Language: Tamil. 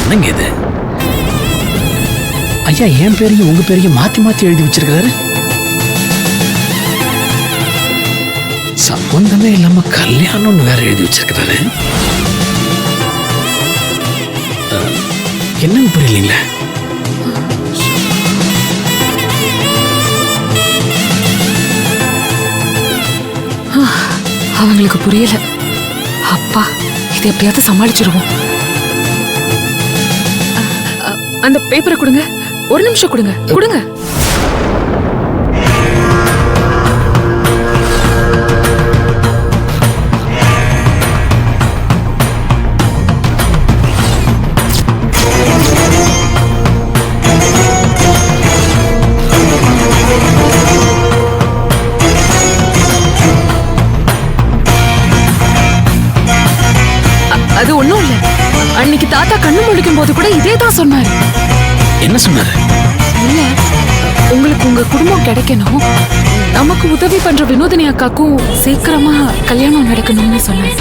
என்னங்க இது? ஐயா என் பேரையும் உங்க பேரையும் மாத்தி மாத்தி எழுதி வச்சிருக்காரு. சம்பந்தமே இல்லாம கல்யாணம்னு வேற எழுதி வச்சிருக்கிறாரு. என்னன்னு புரியலீங்களா? அவங்களுக்கு புரியல. அப்பா, இதை எப்படியாவது சமாளிச்சிருவோம். அந்த பேப்பரை கொடுங்க, ஒரு நிமிஷம் கொடுங்க கொடுங்க. அது ஒண்ணும் இல்ல. அன்னைக்கு தாத்தா கண்ணு முழிக்கும் போது கூட இதே தான் சொன்னாரு. என்ன சொன்னாரு? இல்ல, உங்களுக்கு உங்க குடும்பம் கிடைக்கணும், நமக்கு உதவி பண்ற வினோதினி அக்காக்கும் சீக்கிரமா கல்யாணம் நடக்கணும்னு சொன்னாரு.